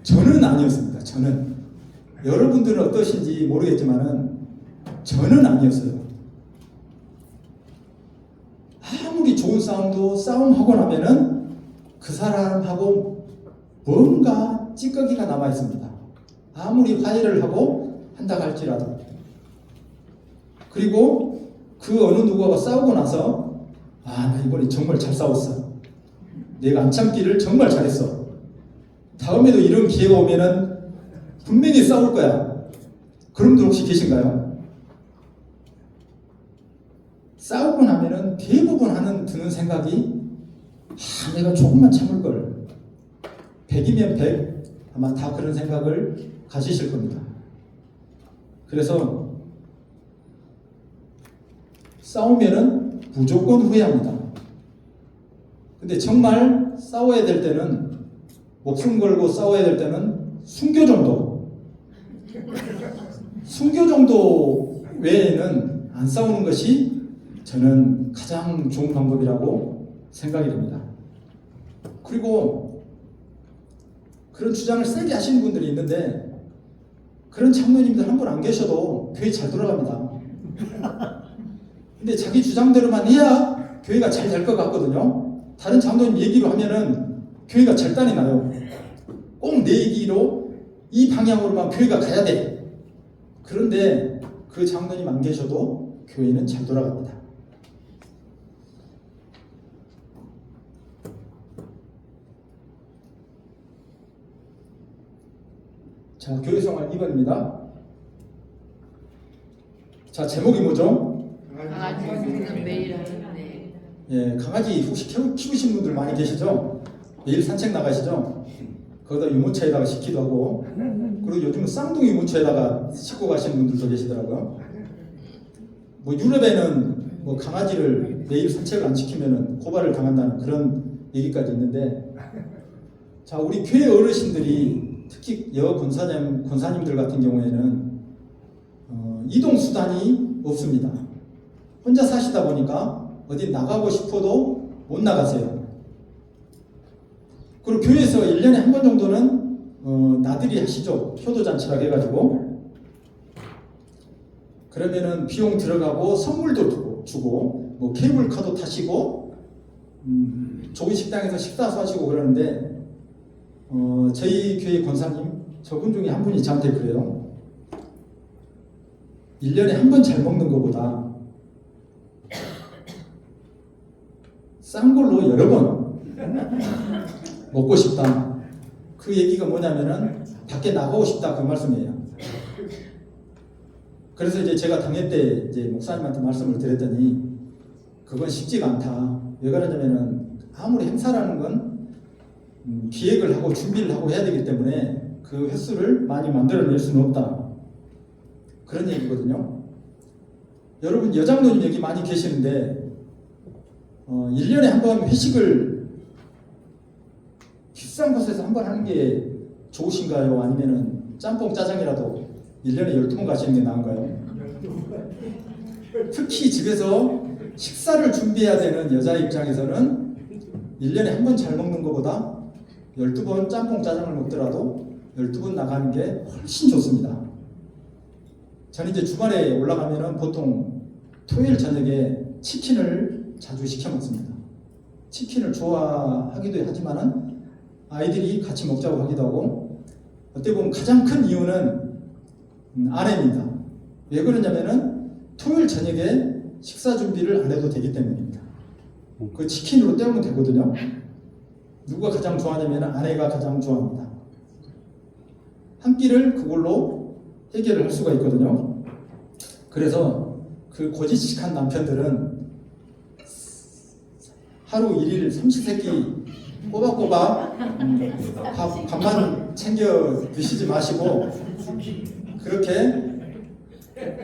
저는 아니었습니다. 저는. 여러분들은 어떠신지 모르겠지만은 저는 아니었어요. 아무리 좋은 싸움도 싸움하고 나면은 그 사람하고 뭔가 찌꺼기가 남아 있습니다. 아무리 화해를 하고 한다 할지라도. 그리고 그 어느 누구하고 싸우고 나서 나 이번에 정말 잘 싸웠어. 내가 안 참기를 정말 잘했어. 다음에도 이런 기회가 오면은 분명히 싸울 거야. 그런 분들 혹시 계신가요? 싸우고 나면은 대부분 드는 생각이 내가 조금만 참을 걸. 100이면 100 아마 다 그런 생각을 가지실 겁니다. 그래서 싸우면은 무조건 후회합니다. 근데 정말 싸워야 될 때는 목숨 걸고 싸워야 될 때는 순교 정도 외에는 안 싸우는 것이 저는 가장 좋은 방법이라고 생각이 됩니다. 그리고 그런 주장을 세게 하시는 분들이 있는데 그런 장로님들 한 분 안 계셔도 교회 잘 돌아갑니다. 근데 자기 주장대로만 해야 교회가 잘 될 것 같거든요. 다른 장로님 얘기로 하면은 교회가 절단이 나요. 꼭 내 얘기로 이 방향으로만 교회가 가야 돼. 그런데 그 장로님 안 계셔도 교회는 잘 돌아갑니다. 자, 교회생활 2번입니다. 자, 제목이 뭐죠? 강아지 운동 매일 하는데. 예, 강아지 혹시 키우신 분들 많이 계시죠? 매일 산책 나가시죠? 거기다 유모차에다가 싣기도 하고, 그리고 요즘은 쌍둥이 유모차에다가 싣고 가시는 분들도 계시더라고요. 뭐 유럽에는 뭐 강아지를 매일 산책을 안 시키면은 고발을 당한다는 그런 얘기까지 있는데, 자, 우리 교회 어르신들이 특히 권사님들 같은 경우에는 이동 수단이 없습니다. 혼자 사시다 보니까 어디 나가고 싶어도 못 나가세요. 그리고 교회에서 1년에 한 번 정도는 나들이 하시죠. 효도잔치라고 해가지고. 그러면은 비용 들어가고 선물도 주고 뭐 케이블카도 타시고 좋은 식당에서 식사도 하시고 그러는데 저희 교회 권사님 저분 중에 한 분이 저한테 그래요. 1년에 한 번 잘 먹는 것보다 싼 걸로 여러 번 먹고 싶다. 그 얘기가 뭐냐면은 밖에 나가고 싶다 그 말씀이에요. 그래서 이제 제가 당회 때 이제 목사님한테 말씀을 드렸더니 그건 쉽지가 않다. 왜 그러냐면은 아무리 행사라는 건 기획을 하고 준비를 하고 해야 되기 때문에 그 횟수를 많이 만들어낼 수는 없다. 그런 얘기거든요. 여러분 여장로님 여기 많이 계시는데 1년에 한 번 회식을 비싼 곳에서 한 번 하는 게 좋으신가요? 아니면은 짬뽕 짜장이라도 1년에 12번 가시는 게 나은가요? 특히 집에서 식사를 준비해야 되는 여자 입장에서는 1년에 한 번 잘 먹는 것보다 12번 짬뽕 짜장을 먹더라도 12번 나가는 게 훨씬 좋습니다. 저는 이제 주말에 올라가면은 보통 토요일 저녁에 치킨을 자주 시켜 먹습니다. 치킨을 좋아하기도 하지만은 아이들이 같이 먹자고 하기도 하고 어떻게 보면 가장 큰 이유는 아내입니다. 왜 그러냐면은 토요일 저녁에 식사 준비를 안 해도 되기 때문입니다. 그 치킨으로 때우면 되거든요. 누가 가장 좋아하냐면 아내가 가장 좋아합니다. 한 끼를 그걸로 해결을 할 수가 있거든요. 그래서 그 고지식한 남편들은 하루 1일 삼시세끼 꼬박꼬박 밥만 챙겨 드시지 마시고 그렇게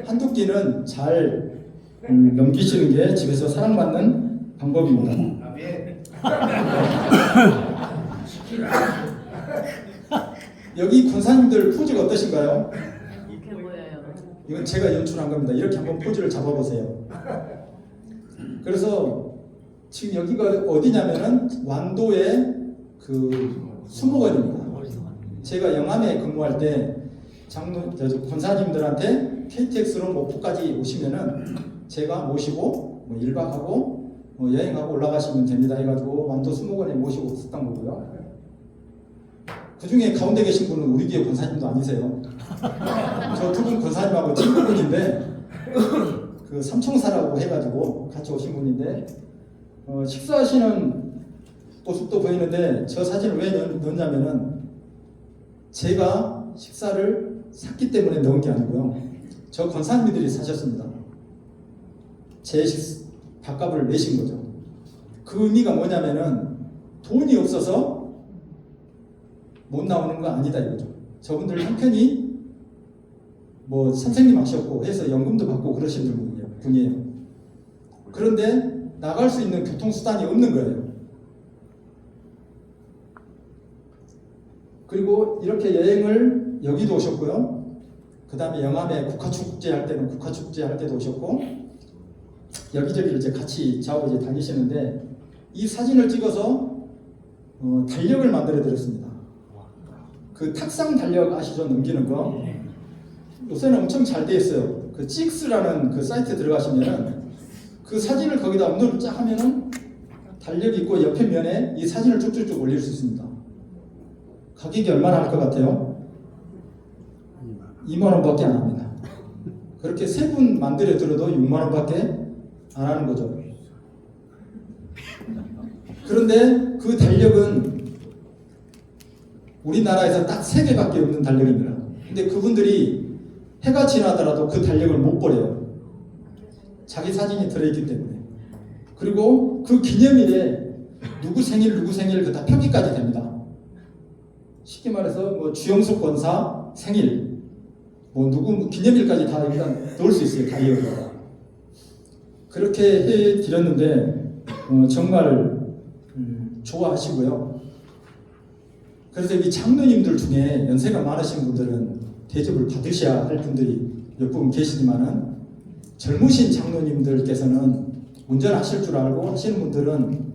한두 끼는 잘 넘기시는 게 집에서 사랑받는 방법입니다. 여기 권사님들 포즈가 어떠신가요? 이렇게 보여요. 이건 제가 연출한 겁니다. 이렇게 한번 포즈를 잡아보세요. 그래서 지금 여기가 어디냐면은 완도의 그 수목원입니다. 제가 영암에 근무할 때 권사님들한테 KTX로 목포까지 오시면은 제가 모시고 뭐 1박하고 뭐 여행하고 올라가시면 됩니다 해가지고 완도 수목원에 모시고 있었던 거고요. 그 중에 가운데 계신 분은 우리 교회 권사님도 아니세요. 저 두 분 권사님하고 친구분인데 그 삼총사라고 해가지고 같이 오신 분인데 식사하시는 모습도 보이는데 저 사진을 왜 넣었냐면은 제가 식사를 샀기 때문에 넣은 게 아니고요. 저 권사님들이 사셨습니다. 제 밥값을 내신 거죠. 그 의미가 뭐냐면은 돈이 없어서 못 나오는 거 아니다 이거죠. 저분들 한편이 뭐 선생님 하셨고 해서 연금도 받고 그러시는 분이에요. 그런데 나갈 수 있는 교통수단이 없는 거예요. 그리고 이렇게 여행을 여기도 오셨고요. 그 다음에 영암에 국화축제 할 때는 국화축제 할 때도 오셨고 여기저기를 이제 같이 좌우 이제 다니시는데 이 사진을 찍어서 달력을 만들어 드렸습니다. 그 탁상 달력 아시죠? 넘기는 거. 요새는 엄청 잘 돼 있어요. 그 찍스라는 그 사이트 들어가시면은 그 사진을 거기다 업로드 쫙 하면은 달력이 있고 옆에 면에 이 사진을 쭉쭉쭉 올릴 수 있습니다. 가격이 얼마나 할 것 같아요? 2만 원밖에 안 합니다. 그렇게 세 분 만들어 들어도 6만 원밖에 안 하는 거죠. 그런데 그 달력은 우리나라에서 딱 3개밖에 없는 달력입니다. 근데 그분들이 해가 지나더라도 그 달력을 못 버려요. 자기 사진이 들어있기 때문에. 그리고 그 기념일에 누구 생일 그 다 표기까지 됩니다. 쉽게 말해서 뭐 주영숙 권사 생일 뭐 누구 기념일까지 다 일단 넣을 수 있어요. 다이어리에. 그렇게 해드렸는데 정말 좋아하시고요. 그래서 이 장로님들 중에 연세가 많으신 분들은 대접을 받으셔야 할 분들이 몇 분 계시지만은 젊으신 장로님들께서는 운전하실 줄 알고 하시는 분들은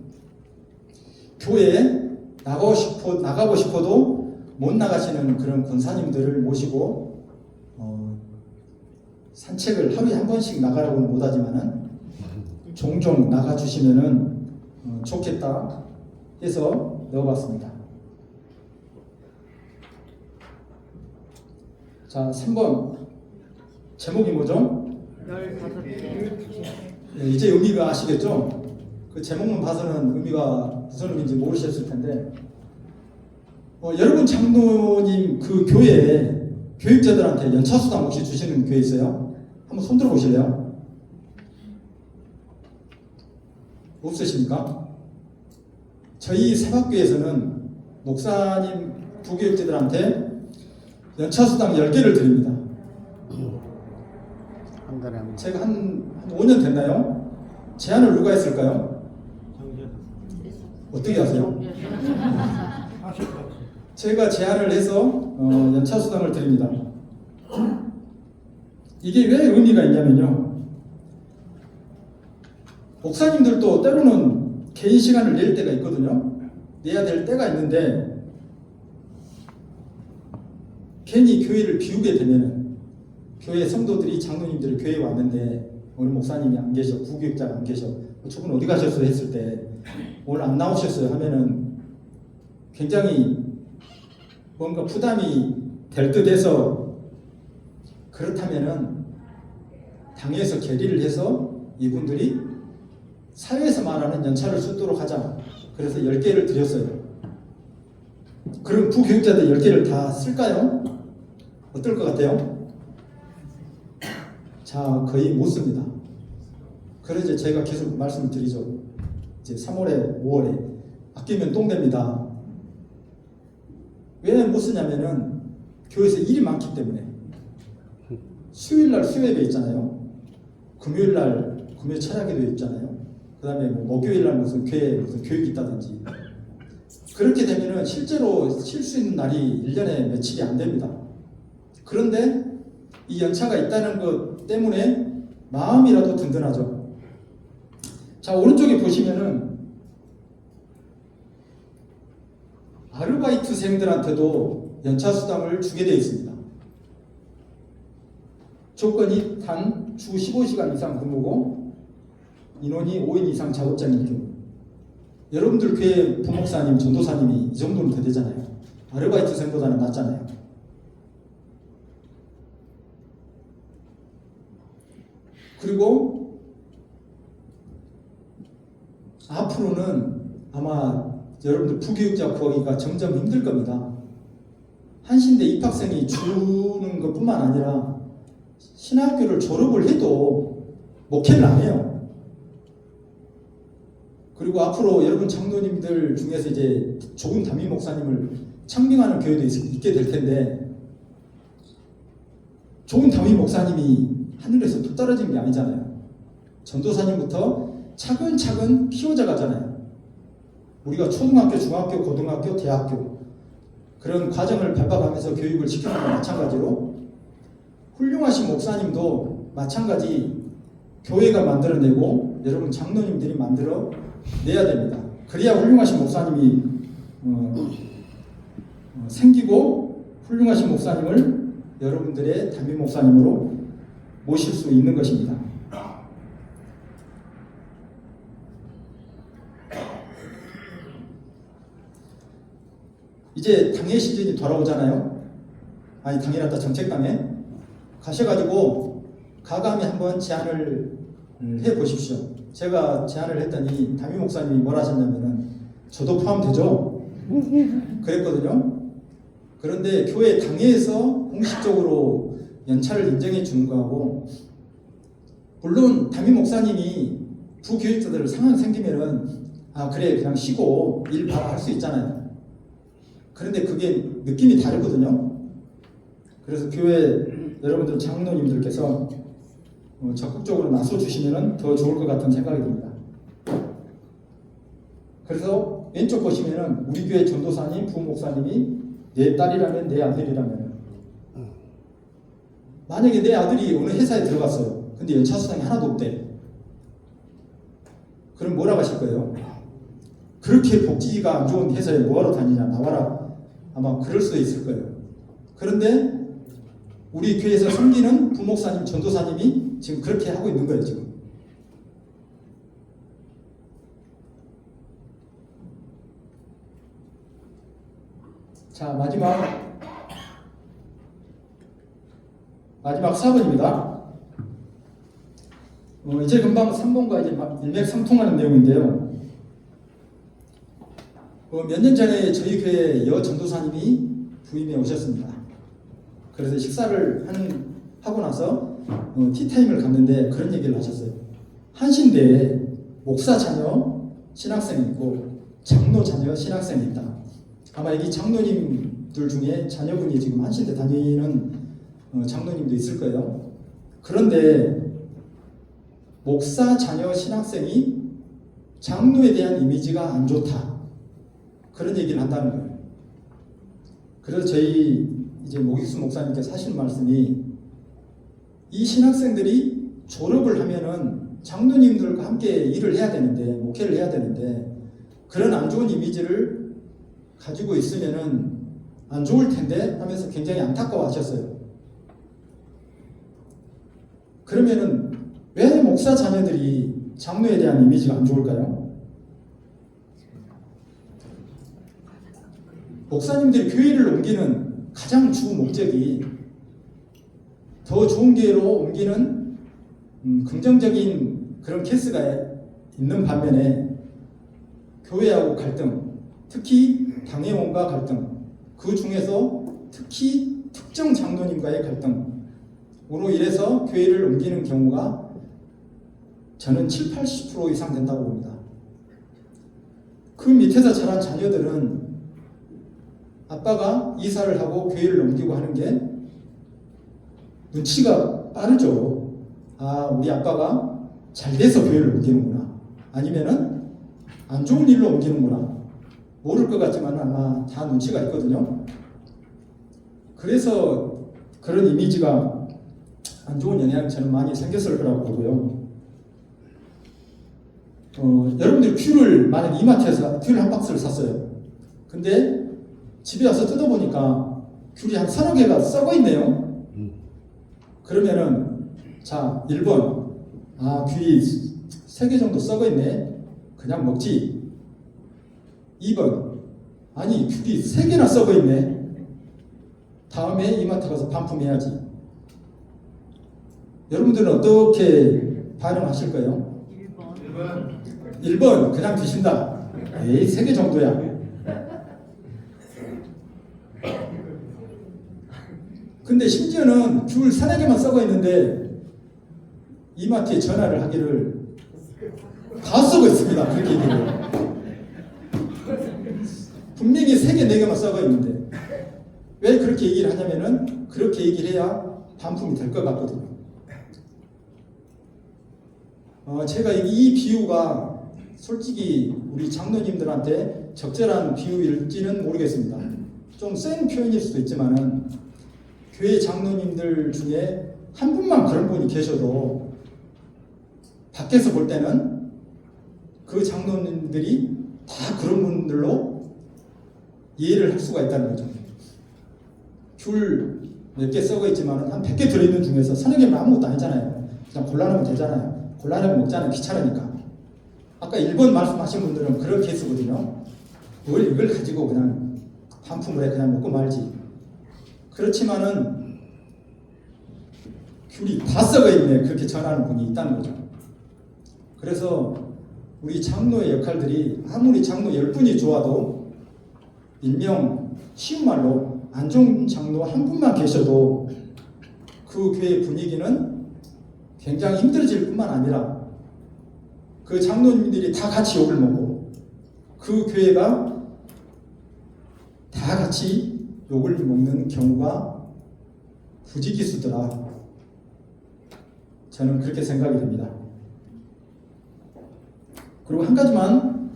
교회에 나가고 싶어도 못 나가시는 그런 권사님들을 모시고 산책을 하루에 한 번씩 나가라고는 못하지만은 종종 나가주시면은 좋겠다 해서 넣어봤습니다. 자, 3번 제목이 뭐죠? 15개. 이제 의미가 아시겠죠? 그 제목만 봐서는 의미가 무슨 의미인지 모르셨을 텐데 여러분 장로님 그 교회에 교육자들한테 연차수당 혹시 주시는 교회 있어요? 한번 손 들어 보실래요? 없으십니까? 저희 사박교회에서는 목사님 부교육자들한테 연차수당 10개를 드립니다. 한 달에 한 번. 제가 한 5년 됐나요? 제안을 누가 했을까요? 어떻게 하세요? 제가 제안을 해서 연차수당을 드립니다. 이게 왜 의미가 있냐면요. 목사님들도 때로는 개인 시간을 낼 때가 있거든요. 내야 될 때가 있는데 괜히 교회를 비우게 되면은 교회 성도들이 장로님들이 교회에 왔는데 오늘 목사님이 안 계셔, 부교육자가 안 계셔, 저분 어디 가셨어요 했을 때 오늘 안 나오셨어요 하면은 굉장히 뭔가 부담이 될 듯해서 그렇다면은 당에서 결의를 해서 이분들이 사회에서 말하는 연차를 쓰도록 하자. 그래서 10개를 드렸어요. 그럼 부교육자들 10개를 다 쓸까요? 어떨 것 같아요? 자, 거의 못 씁니다. 그래서 제가 계속 말씀을 드리죠. 이제 3월에 5월에 아끼면 똥 됩니다. 왜 못 쓰냐면은 교회에서 일이 많기 때문에. 수요일날 수요예배 있잖아요. 금요일날 금요 철야기도 있잖아요. 그 다음에 뭐 목요일날 무슨 교회에 무슨 교육이 있다든지. 그렇게 되면은 실제로 쉴 수 있는 날이 1년에 며칠이 안 됩니다. 그런데 이 연차가 있다는 것 때문에 마음이라도 든든하죠. 자, 오른쪽에 보시면은 아르바이트생들한테도 연차수당을 주게 되어 있습니다. 조건이 단 주 15시간 이상 근무고 인원이 5인 이상 작업장일 경우. 여러분들 교회 부목사님, 전도사님이 이 정도는 더 되잖아요. 아르바이트생보다는 낫잖아요. 그리고 앞으로는 아마 여러분들 부교육자 구하기가 점점 힘들 겁니다. 한신대 입학생이 주는 것뿐만 아니라 신학교를 졸업을 해도 목회를 안 해요. 그리고 앞으로 여러분 장로님들 중에서 이제 조금 담임 목사님을 창빙하는 교회도 있게 될 텐데, 조금 담임 목사님이 하늘에서 뚝 떨어진 게 아니잖아요. 전도사님부터 차근차근 키워져 가잖아요. 우리가 초등학교, 중학교, 고등학교, 대학교 그런 과정을 밟아가면서 교육을 시키는 건 마찬가지로 훌륭하신 목사님도 마찬가지 교회가 만들어내고 여러분 장로님들이 만들어내야 됩니다. 그래야 훌륭하신 목사님이 생기고 훌륭하신 목사님을 여러분들의 담임 목사님으로 모실 수 있는 것입니다. 이제 당회 시즌이 돌아오잖아요. 아니, 당이란다, 정책당에 가셔가지고 가감히 한번 제안을 해보십시오. 제가 제안을 했더니 담임 목사님이 뭐라 하셨냐면은 저도 포함되죠? 그랬거든요. 그런데 교회 당회에서 공식적으로 연차를 인정해 주는 거하고, 물론 담임 목사님이 부교육자들 상황 생기면은 아 그래 그냥 쉬고 일 바로 할 수 있잖아요. 그런데 그게 느낌이 다르거든요. 그래서 교회 여러분들 장로님들께서 적극적으로 나서 주시면은 더 좋을 것 같은 생각이 듭니다. 그래서 왼쪽 보시면은 우리 교회 전도사님, 부목사님이 내 딸이라면, 내 아들이라면, 만약에 내 아들이 어느 회사에 들어갔어요. 근데 연차수당이 하나도 없대. 그럼 뭐라고 하실 거예요? 그렇게 복지가 안 좋은 회사에 뭐하러 다니냐, 나와라. 아마 그럴 수도 있을 거예요. 그런데 우리 교회에서 섬기는 부목사님, 전도사님이 지금 그렇게 하고 있는 거예요, 지금. 자, 마지막 4번입니다. 이제 금방 3번과 이제 일맥상통하는 내용인데요. 몇 년 전에 저희 교회 여 전도사님이 부임해 오셨습니다. 그래서 식사를 하고 나서 티타임을 갔는데 그런 얘기를 하셨어요. 한신대에 목사 자녀 신학생이 있고 장로 자녀 신학생이 있다. 아마 여기 장로님들 중에 자녀분이 지금 한신대 다니는 장로님도 있을 거예요. 그런데 목사 자녀 신학생이 장로에 대한 이미지가 안 좋다. 그런 얘기를 한다는 거예요. 그래서 저희 이제 모기수 목사님께서 하시는 말씀이, 이 신학생들이 졸업을 하면은 장로님들과 함께 일을 해야 되는데, 목회를 해야 되는데, 그런 안 좋은 이미지를 가지고 있으면은 안 좋을 텐데 하면서 굉장히 안타까워 하셨어요. 그러면은 왜 목사 자녀들이 장로에 대한 이미지가 안 좋을까요? 목사님들이 교회를 옮기는 가장 주 목적이 더 좋은 교회로 옮기는 긍정적인 그런 케이스가 있는 반면에 교회하고 갈등, 특히 당회원과 갈등, 그 중에서 특히 특정 장로님과의 갈등으로 인해서 교회를 옮기는 경우가 저는 70-80% 이상 된다고 봅니다. 그 밑에서 자란 자녀들은 아빠가 이사를 하고 교회를 옮기고 하는 게 눈치가 빠르죠. 아, 우리 아빠가 잘 돼서 교회를 옮기는구나. 아니면은 안 좋은 일로 옮기는구나. 모를 것 같지만 아마 다 눈치가 있거든요. 그래서 그런 이미지가 안 좋은 영향이 저는 많이 생겼을 거라고 보고요. 여러분들이 귤을 만약 이마트에서 귤 한 박스를 샀어요. 근데 집에 와서 뜯어보니까 귤이 한 3-4개가 썩어 있네요. 그러면은 자 1번 아 귤이 3개 정도 썩어 있네. 그냥 먹지. 2번 아니 귤이 3개나 썩어 있네. 다음에 이마트 가서 반품해야지. 여러분들은 어떻게 반응하실 거예요? 1번 그냥 드신다. 에이 3개 정도야. 근데 심지어는 귤 3-4개만 썩어 있는데 이마트에 전화를 하기를 다 썩어 있습니다. 그렇게 얘기해요. 분명히 3개, 4개만 썩어 있는데 왜 그렇게 얘기를 하냐면은 그렇게 얘기를 해야 반품이 될 것 같거든요. 제가 이 비유가 솔직히 우리 장로님들한테 적절한 비유일지는 모르겠습니다. 좀 센 표현일 수도 있지만은 교회 장로님들 중에 한 분만 그런 분이 계셔도 밖에서 볼 때는 그 장로님들이 다 그런 분들로 이해를 할 수가 있다는 거죠. 귤 몇 개 썩어 있지만 한 100개 들어있는 중에서 3-4개면 아무것도 아니잖아요. 그냥 골라내면 되잖아요. 골라내면 먹자는 귀찮으니까. 아까 1번 말씀하신 분들은 그런 케이스거든요. 뭘 이걸 가지고 그냥 반품을 해 그냥 먹고 말지. 그렇지만은 귤이 다 썩어 있네 그렇게 전하는 분이 있다는 거죠. 그래서 우리 장로의 역할들이 아무리 장로 10분이 좋아도 일명 쉬운 말로 안 좋은 장로 한 분만 계셔도 그 교회 분위기는 굉장히 힘들어질 뿐만 아니라 그 장로님들이 다 같이 욕을 먹고 그 교회가 다 같이 욕을 먹는 경우가 부지기수더라. 저는 그렇게 생각이 됩니다. 그리고 한 가지만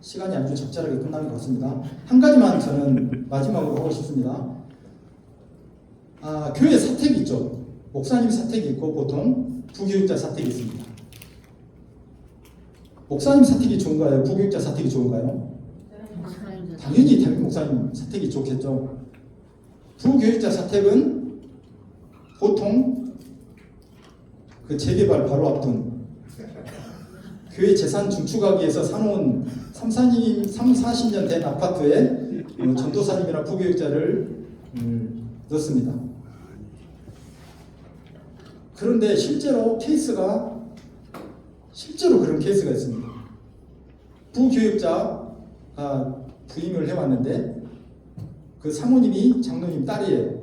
시간이 아주 적절하게 끝나는 것 같습니다. 한 가지만 저는 마지막으로 하고 싶습니다. 교회 사택이 있죠. 목사님 사택이 있고 보통 부교육자 사택이 있습니다. 목사님 사택이 좋은가요? 부교육자 사택이 좋은가요? 당연히 목사님 사택이 좋겠죠. 부교육자 사택은 보통 그 재개발 바로 앞둔 교회 재산 중축하기 위해서 사놓은 30-40년 된 아파트에 전도사님이나 부교육자를 넣습니다. 그런데 실제로 그런 케이스가 있습니다. 부교육자가 부임을 해왔는데 그 사모님이 장로님 딸이에요.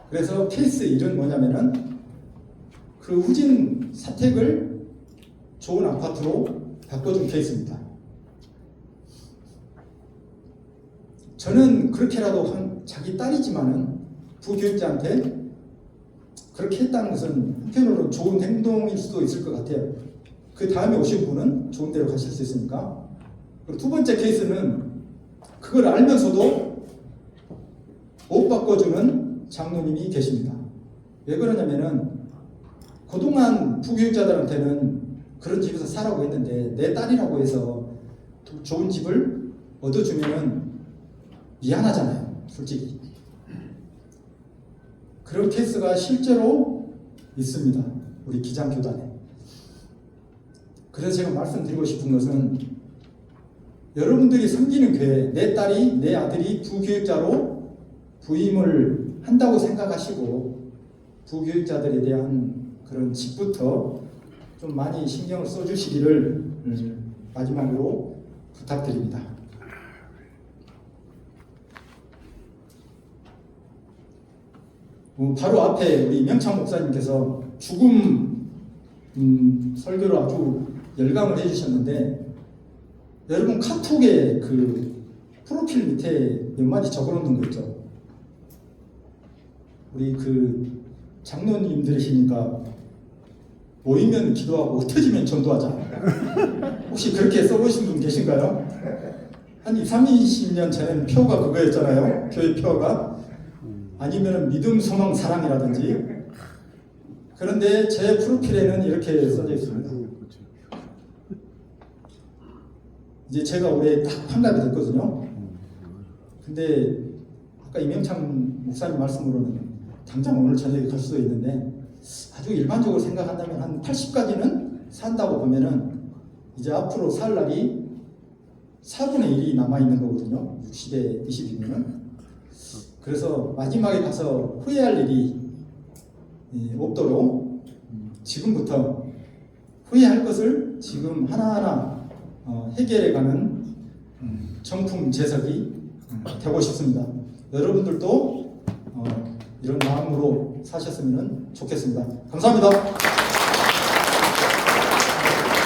그래서 케이스 일은 뭐냐면은 그 후진 사택을 좋은 아파트로 바꿔준 케이스입니다. 저는 그렇게라도 자기 딸이지만은 부교육자한테 그렇게 했다는 것은 한편으로 좋은 행동일 수도 있을 것 같아요. 그 다음에 오신 분은 좋은 데로 가실 수 있으니까. 그리고 두 번째 케이스는 그걸 알면서도 못 바꿔주는 장로님이 계십니다. 왜 그러냐면은 그동안 부교육자들한테는 그런 집에서 살라고 했는데 내 딸이라고 해서 좋은 집을 얻어주면은 미안하잖아요. 솔직히. 그런 케이스가 실제로 있습니다. 우리 기장교단에. 그래서 제가 말씀드리고 싶은 것은 여러분들이 섬기는 교회, 내 딸이, 내 아들이 부교육자로 부임을 한다고 생각하시고 부교육자들에 대한 그런 집부터 좀 많이 신경을 써주시기를 마지막으로 부탁드립니다. 바로 앞에 우리 명창 목사님께서 죽음 설교를 아주 열강을 해주셨는데 여러분 카톡에 그 프로필 밑에 몇 마디 적어놓는 거 있죠. 우리 그 장로님들이시니까 모이면 기도하고 흩어지면 전도하자. 혹시 그렇게 써보신 분 계신가요? 한 30년 전에는 표가 그거였잖아요. 교회 표가. 아니면 믿음, 소망, 사랑이라든지. 그런데 제 프로필에는 이렇게 써져 있습니다. 이제 제가 올해 딱 환갑이 됐거든요. 근데 아까 이명창 목사님 말씀으로는 당장 오늘 저녁에 갈 수도 있는데 아주 일반적으로 생각한다면 한 80까지는 산다고 보면은 이제 앞으로 살 날이 4분의 1이 남아있는 거거든요. 60에 20이면은. 그래서 마지막에 가서 후회할 일이 없도록 지금부터 후회할 것을 지금 하나하나 해결해가는 정품 재석이 되고 싶습니다. 여러분들도 이런 마음으로 사셨으면 좋겠습니다. 감사합니다.